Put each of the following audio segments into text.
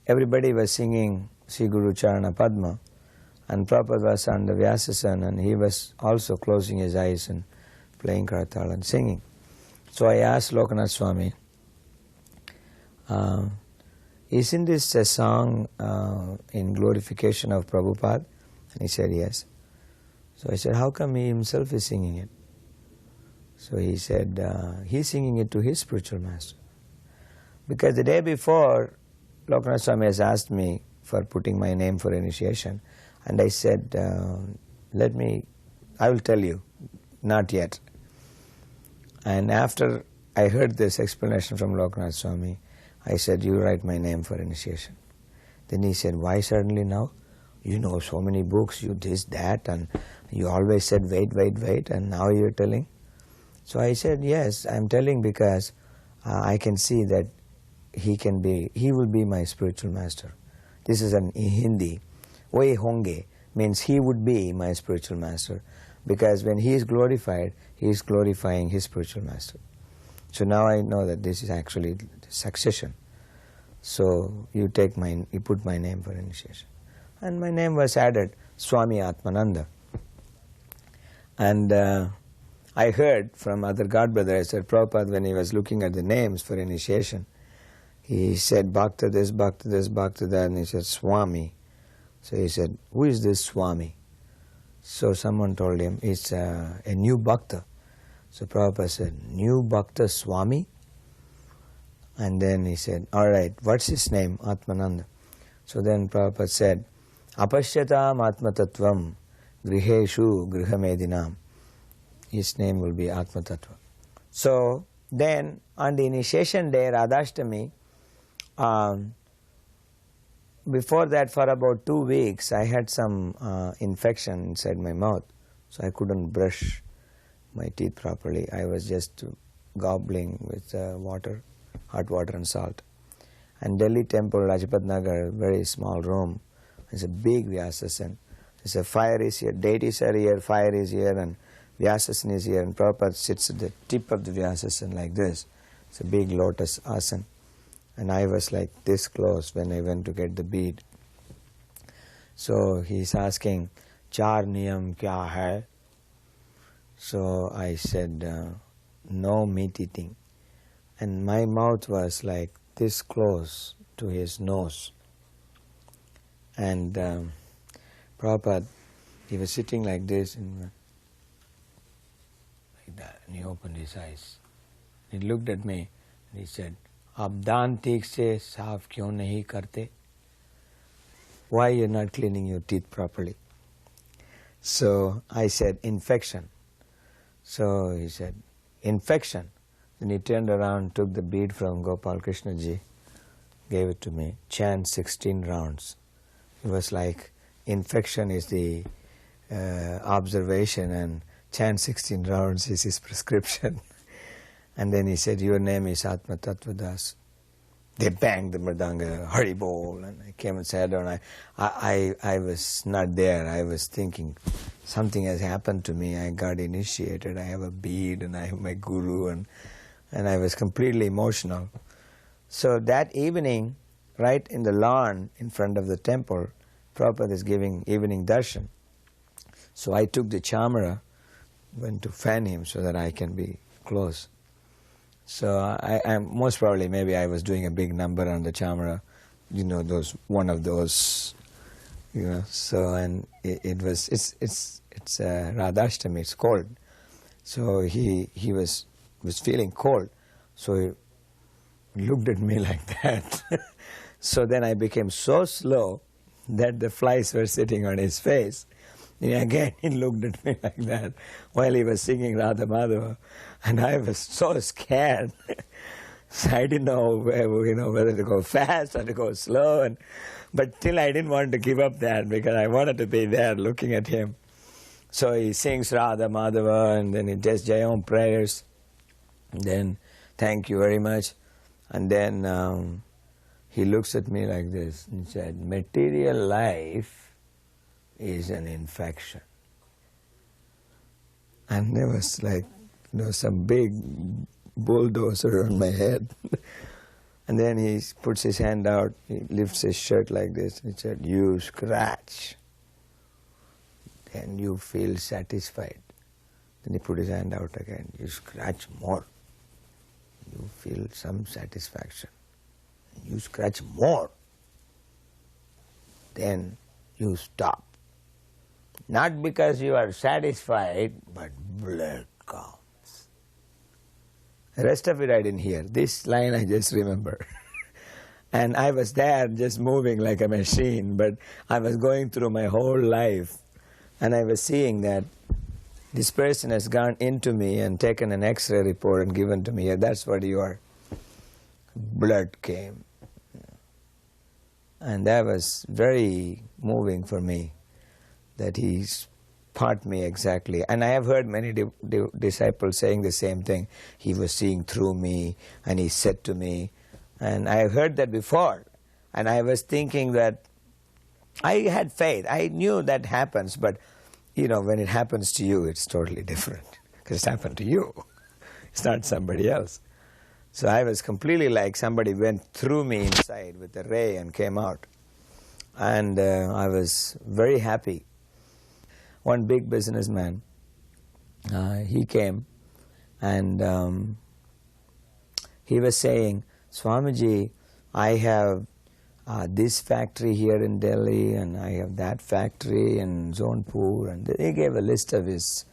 everybody was singing Sri Guru Charana Padma, and Prabhupada was on the Vyasasana, and he was also closing his eyes and playing Kartal and singing. So I asked Lokanath Swami, isn't this a song in glorification of Prabhupada? And he said, yes. So I said, how come he himself is singing it? So he said, he's singing it to his spiritual master. Because the day before, Lokanath Swami has asked me for putting my name for initiation. And I said, I will tell you, not yet. And after I heard this explanation from Lokanath Swami, I said, you write my name for initiation. Then he said, why suddenly now? You know so many books, you this, that, and you always said wait, and now you're telling? So I said, yes, I'm telling because I can see that he will be my spiritual master. This is in Hindi. Oye honge means he would be my spiritual master, because when he is glorified, he is glorifying his spiritual master. So now I know that this is actually succession. So you put my name for initiation. And my name was added, Swami Atmananda. And I heard from other God brothers that Prabhupada, when he was looking at the names for initiation, he said Bhakta this, Bhakta this, Bhakta that, and he said Swami. So he said, who is this Swami? So someone told him, it's a new Bhakta. So Prabhupada said, new Bhakta Swami? And then he said, all right, what's his name? Atmananda. So then Prabhupada said, Apashyatam Atma Tattvam Griheshu Grihamedinam. His name will be Atma Tattva. So then on the initiation day, Radhashtami, before that for about 2 weeks, I had some infection inside my mouth. So I couldn't brush my teeth properly. I was just gobbling with water, hot water and salt. And Delhi temple, Rajpat Nagar, very small room. It's a big Vyasasana. There's a fire is here, deities are here, fire is here, and Vyasasana is here, and Prabhupada sits at the tip of the Vyasasana like this. It's a big lotus asana. And I was like this close when I went to get the bead. So he's asking, Char niyam kya hai? So I said, no meat eating. And my mouth was like this close to his nose. And Prabhupada, he was sitting like this, and like that, and he opened his eyes. He looked at me and he said, "Aap daan theek se saaf kyun nahi karte? Why you're not cleaning your teeth properly?" So I said, infection. So he said, infection. Then he turned around, took the bead from Gopal Krishna ji, gave it to me, chant 16 rounds. It was like, infection is the observation and chant 16 rounds is his prescription. And then he said, your name is Atma Tattva Das. They banged the mridanga, Hari Bol, and I came and sat down. I was not there. I was thinking, something has happened to me. I got initiated. I have a bead and I have my guru, and I was completely emotional. So that evening, right in the lawn in front of the temple, Prabhupada is giving evening darshan. So I took the chamara, went to fan him so that I can be close. So I most probably, maybe I was doing a big number on the chamara, you know, one of those, you know. So and it's Radhashtami, it's cold. So he was feeling cold. So he looked at me like that. So then I became so slow that the flies were sitting on his face. And again he looked at me like that while he was singing Radha Madhava, and I was so scared. So I didn't know whether to go fast or to go slow, but still I didn't want to give up that because I wanted to be there looking at him. So he sings Radha Madhava, and then he does Jayam prayers, and then thank you very much, and then he looks at me like this and said, material life is an infection. And there was like, some big bulldozer on my head. And then he puts his hand out, he lifts his shirt like this, and he said, you scratch, and you feel satisfied. Then he put his hand out again, you scratch more, you feel some satisfaction. You scratch more, then you stop. Not because you are satisfied, but blood comes. The rest of it I didn't hear. This line I just remember. And I was there just moving like a machine, but I was going through my whole life and I was seeing that this person has gone into me and taken an X-ray report and given to me. Yeah, that's what you are. Blood came. And that was very moving for me, that he taught me exactly. And I have heard many disciples saying the same thing. He was seeing through me and he said to me. And I have heard that before. And I was thinking that I had faith. I knew that happens, but when it happens to you, it's totally different. Because it's happened to you. It's not somebody else. So I was completely like somebody went through me inside with a ray and came out. And I was very happy. One big businessman, he came and he was saying, Swamiji, I have this factory here in Delhi and I have that factory in Zonpur. And he gave a list of his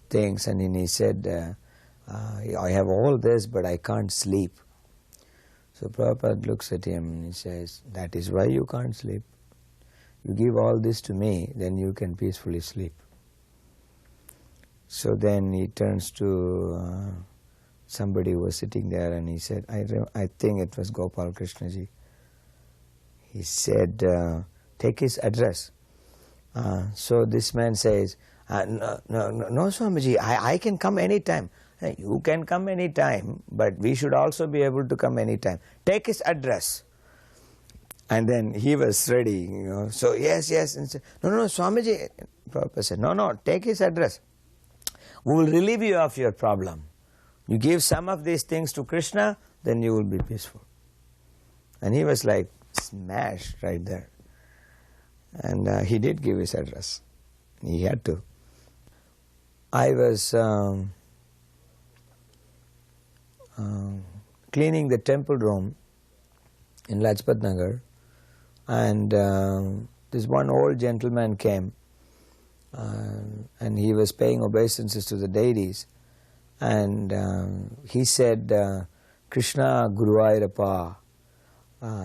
things and then he said, I have all this but I can't sleep. So Prabhupada looks at him and he says, that is why you can't sleep. You give all this to me, then you can peacefully sleep. So then he turns to somebody who was sitting there and he said, I think it was Gopal Krishnaji. He said, take his address. So this man says, no Swamiji, I can come anytime. You can come anytime, but we should also be able to come anytime. Take his address. And then he was ready, So yes. And said, no, Swamiji. Prabhupada said, no, take his address. We will relieve you of your problem. You give some of these things to Krishna, then you will be peaceful. And he was like smashed right there. And he did give his address. He had to. I was cleaning the temple room in Lajpat Nagar, and this one old gentleman came and he was paying obeisances to the deities, and he said, Krishna Guruvayurappa.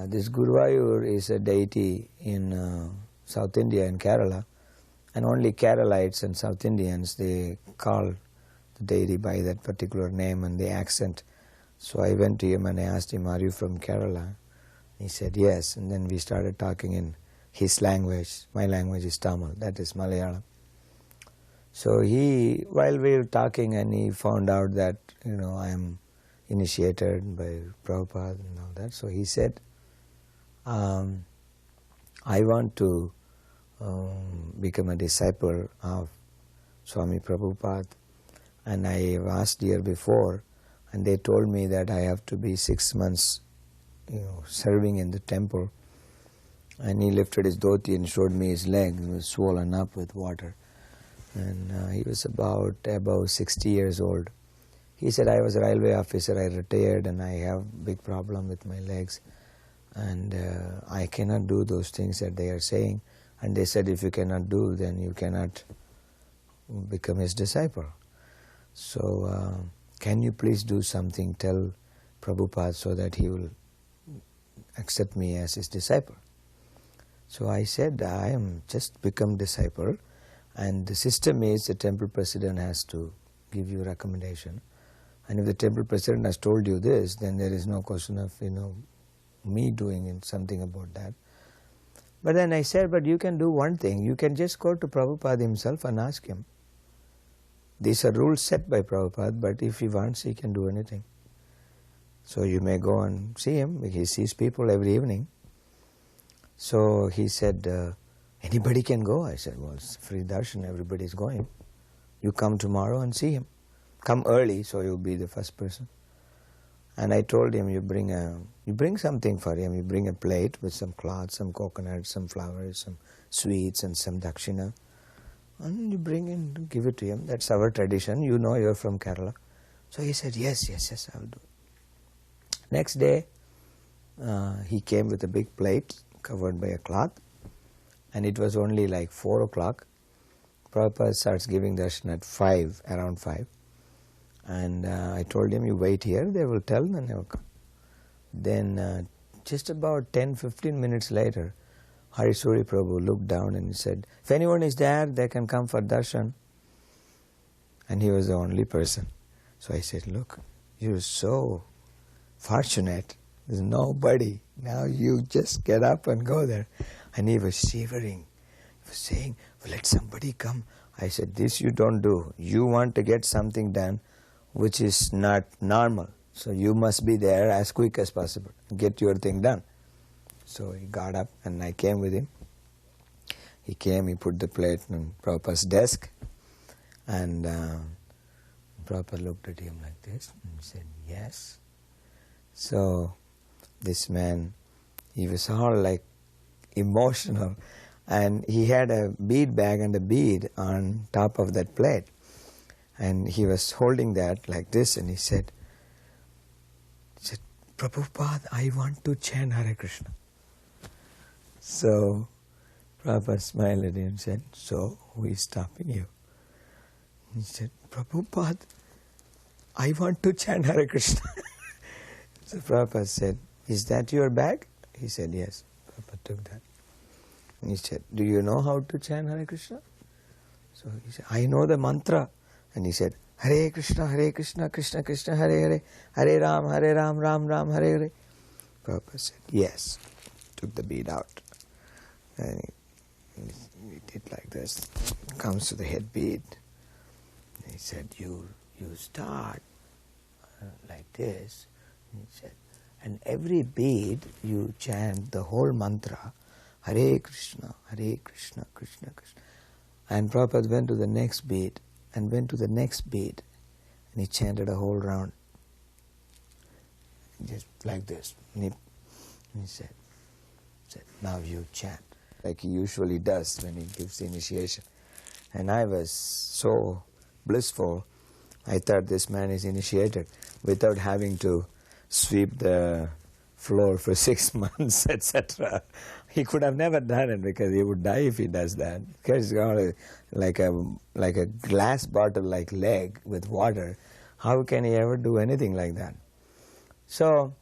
This Guruvayur is a deity in South India, in Kerala, and only Keralites and South Indians, they call the deity by that particular name and the accent. So I went to him and I asked him, are you from Kerala? He said, yes. And then we started talking in his language. My language is Tamil, that is Malayalam. So while we were talking, and he found out that, I am initiated by Prabhupada and all that. So he said, I want to become a disciple of Swami Prabhupada. And I have asked year before, and they told me that I have to be 6 months, serving in the temple. And he lifted his dhoti and showed me his leg. It was swollen up with water. And he was about 60 years old. He said, I was a railway officer, I retired and I have big problem with my legs. And I cannot do those things that they are saying. And they said, if you cannot do, then you cannot become his disciple. So can you please do something, tell Prabhupada so that he will accept me as his disciple. So I said, I am just become disciple, and the system is the temple president has to give you a recommendation. And if the temple president has told you this, then there is no question of, me doing something about that. But then I said, but you can do one thing. You can just go to Prabhupada himself and ask him. These are rules set by Prabhupada, but if he wants, he can do anything. So you may go and see him. He sees people every evening. So he said, anybody can go. I said, well, it's free darshan, everybody is going. You come tomorrow and see him. Come early, so you'll be the first person. And I told him, you bring something for him. You bring a plate with some cloth, some coconut, some flowers, some sweets, and some dakshina. And you bring and give it to him. That's our tradition. You know, you're from Kerala. So he said, yes, I'll do it. Next day, he came with a big plate covered by a cloth. And it was only like 4 o'clock. Prabhupada starts giving darshan at around 5. And I told him, you wait here, they will tell, and they will come. Then just about 10-15 minutes later, Harisuri Prabhu looked down and he said, if anyone is there, they can come for darshan. And he was the only person. So I said, look, you're so fortunate. There's nobody. Now you just get up and go there. And he was shivering. He was saying, well, let somebody come. I said, this you don't do. You want to get something done which is not normal. So you must be there as quick as possible. Get your thing done. So he got up and I came with him. He came, he put the plate on Prabhupada's desk. And Prabhupada looked at him like this and said, yes. So this man, he was all like emotional. And he had a bead bag and a bead on top of that plate. And he was holding that like this, and he said, Prabhupada, I want to chant Hare Krishna. So Prabhupada smiled at him and said, so who is stopping you? He said, Prabhupada, I want to chant Hare Krishna. So Prabhupada said, is that your bag? He said, yes. Prabhupada took that. And he said, do you know how to chant Hare Krishna? So he said, I know the mantra. And he said, Hare Krishna, Krishna Krishna, Hare Hare, Hare Ram, Ram Ram, Hare Hare. Prabhupada said, yes. Took the bead out. And he did like this. Comes to the head bead. And he said, you start like this. And he said, and every bead you chant the whole mantra, Hare Krishna, Krishna Krishna. And Prabhupada went to the next bead and went to the next bead, and he chanted a whole round, just like this. And he said, now you chant, like he usually does when he gives the initiation. And I was so blissful, I thought this man is initiated without having to sweep the floor for 6 months, etc. He could have never done it because he would die if he does that. Because he's got like a glass bottle like leg with water. How can he ever do anything like that? So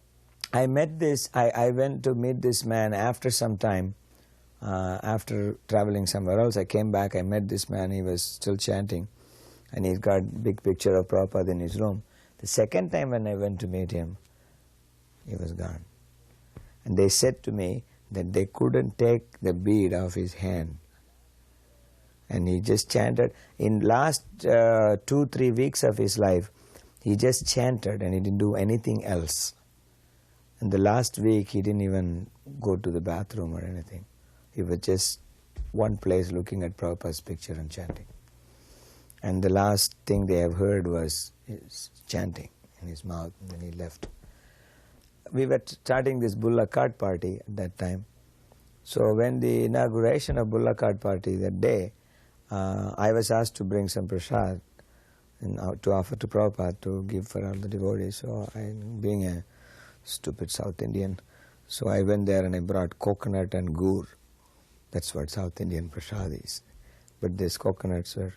I went to meet this man after some time. After traveling somewhere else, I came back, I met this man, he was still chanting. And he's got a big picture of Prabhupada in his room. The second time when I went to meet him, he was gone. And they said to me that they couldn't take the bead off his hand. And he just chanted. In last 2-3 weeks of his life, he just chanted and he didn't do anything else. And the last week, he didn't even go to the bathroom or anything. He was just one place looking at Prabhupada's picture and chanting. And the last thing they have heard was his chanting in his mouth, and then he left. We were starting this Bulla Card party at that time. So when the inauguration of Bulla Card party that day, I was asked to bring some prasad to offer to Prabhupada to give for all the devotees. So I, being a stupid South Indian, so I went there and I brought coconut and gur. That's what South Indian prasad is. But these coconuts were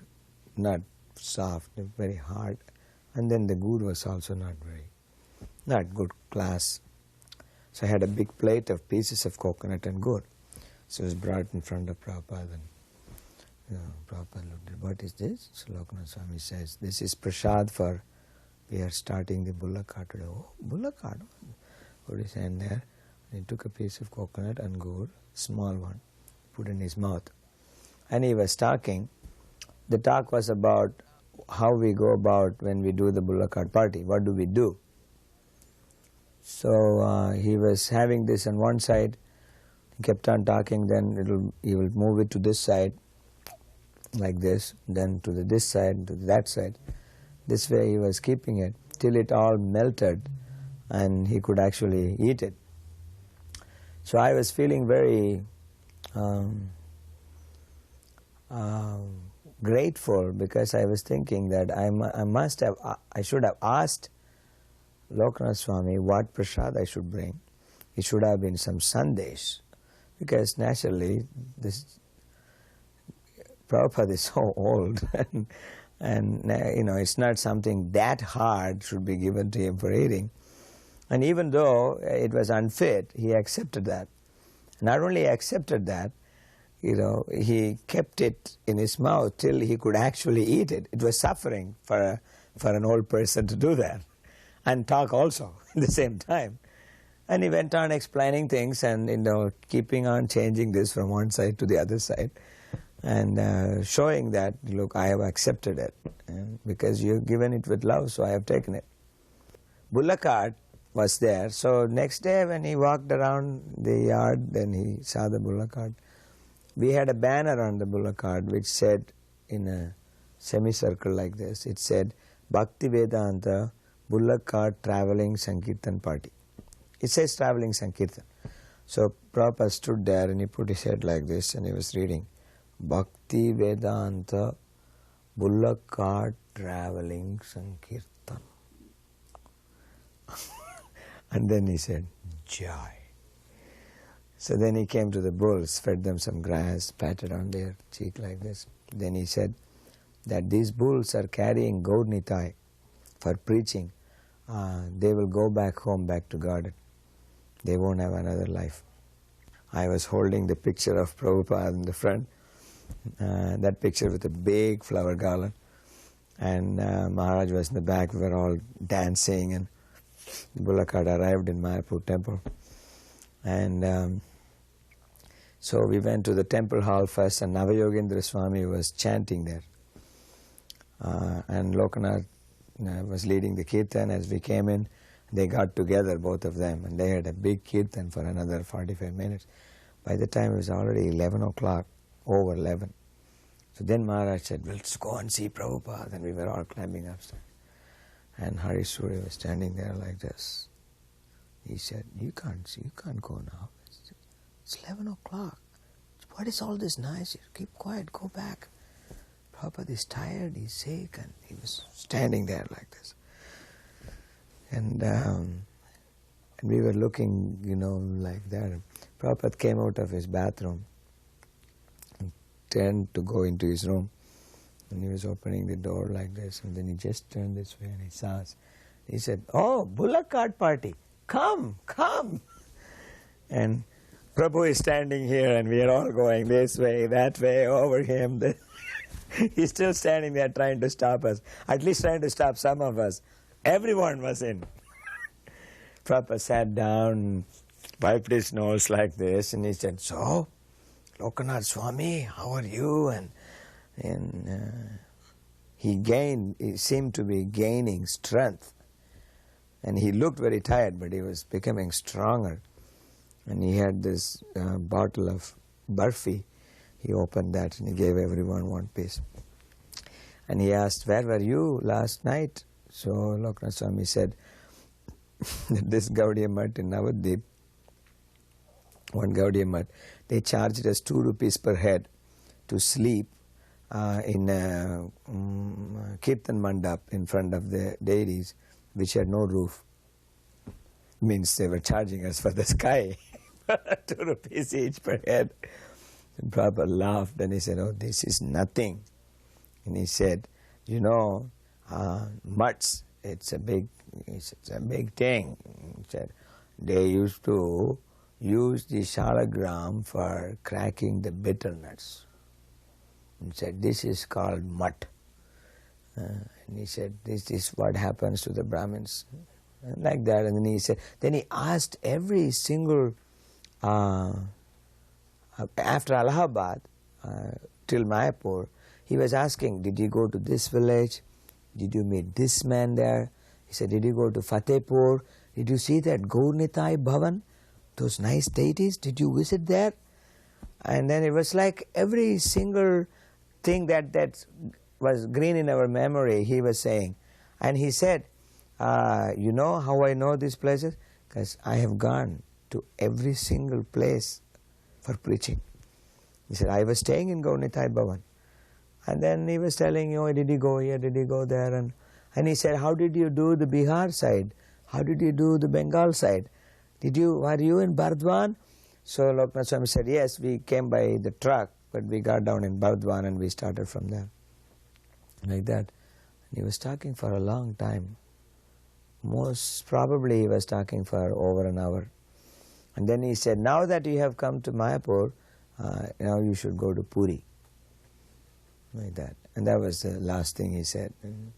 not soft, they were very hard. And then the gur was also not good class. So I had a big plate of pieces of coconut and gur. So it was brought in front of Prabhupada. And Prabhupada looked at, what is this? So Lokanath Swami says, this is prasad for, we are starting the Bulla Card today. Oh, Bulla Card. Put his hand there. And he took a piece of coconut and gur, small one, put in his mouth. And he was talking. The talk was about how we go about when we do the Bulla Card party. What do we do? So he was having this on one side, he kept on talking, then he will move it to this side, like this, then to this side, to that side. This way he was keeping it till it all melted and he could actually eat it. So I was feeling very grateful, because I was thinking that I should have asked Lokanath Swami what prasad I should bring. It should have been some sandesh, because naturally this Prabhupada is so old and it's not something that hard should be given to him for eating. And even though it was unfit, he accepted that. Not only accepted that, he kept it in his mouth till he could actually eat it. It was suffering for an old person to do that, and talk also at the same time. And he went on explaining things and keeping on changing this from one side to the other side, and showing that, look, I have accepted it, and because you've given it with love, so I have taken it. Bulla cart was there, so next day when he walked around the yard, then he saw the bulla cart. We had a banner on the bulla cart which said, in a semicircle like this, it said, Bhakti Vedanta Bulla Cart Traveling Sankirtan Party. It says traveling Sankirtan. So Prabhupada stood there and he put his head like this and he was reading, Bhakti Vedanta Bulla Cart Traveling Sankirtan. And then he said, Jai. So then he came to the bulls, fed them some grass, patted on their cheek like this. Then he said that these bulls are carrying Gaur Nitai for preaching. They will go back home, back to garden. They won't have another life. I was holding the picture of Prabhupada in the front, that picture with a big flower garland. And Maharaj was in the back. We were all dancing, and the bulla cart arrived in Mayapur temple. And so we went to the temple hall first, and Navayogendra Swami was chanting there. And Lokanath was leading the kirtan. As we came in, they got together, both of them, and they had a big kirtan for another 45 minutes. By the time it was already 11 o'clock, over 11. So then Maharaj said, well, let's go and see Prabhupada. And we were all climbing upstairs. And Hari Suri was standing there like this. He said, you can't go now. It's 11 o'clock. What is all this noise? Keep quiet, go back. Prabhupada is tired, he's sick, and he was standing there like this. And we were looking, like that. Prabhupada came out of his bathroom and turned to go into his room. And he was opening the door like this, and then he just turned this way and he saw us. He said, oh, Bulla Cart party, come. And Prabhu is standing here and we are all going this way, that way, over him. He's still standing there trying to stop us, at least trying to stop some of us. Everyone was in. Prabhupada sat down, wiped his nose like this, and he said, so, Lokanath Swami, how are you? And he seemed to be gaining strength. And he looked very tired, but he was becoming stronger. And he had this bottle of barfi. He opened that and he gave everyone one piece. And he asked, where were you last night? So Lokanath Swami said that this Gaudiya Math in Navadvip, one Gaudiya Math, they charged us 2 rupees per head to sleep in a Kirtan Mandap in front of the deities, which had no roof. Means they were charging us for the sky. 2 rupees each per head. And Prabhupada laughed and he said, oh, this is nothing. And he said, mutts, it's a big thing. He said, they used to use the shalagram for cracking the bitter nuts. He said, this is called mutt. And he said, this is what happens to the Brahmins. And like that. And then he said, then he asked every single, after Allahabad, till Mayapur, he was asking, did you go to this village? Did you meet this man there? He said, did you go to Fatehpur? Did you see that Gaur Nitai Bhavan? Those nice deities? Did you visit there? And then it was like every single thing that was green in our memory, he was saying. And he said, you know how I know these places? Because I have gone to every single place for preaching. He said, I was staying in Gaunitai Bhavan. And then he was telling, did he go here, did he go there? And he said, how did you do the Bihar side? How did you do the Bengal side? Were you in Bardwan? So Loknath Swami said, yes, we came by the truck, but we got down in Bardwan and we started from there. Like that. And he was talking for a long time. Most probably he was talking for over an hour. And then he said, now that you have come to Mayapur, now you should go to Puri. Like that. And that was the last thing he said. And,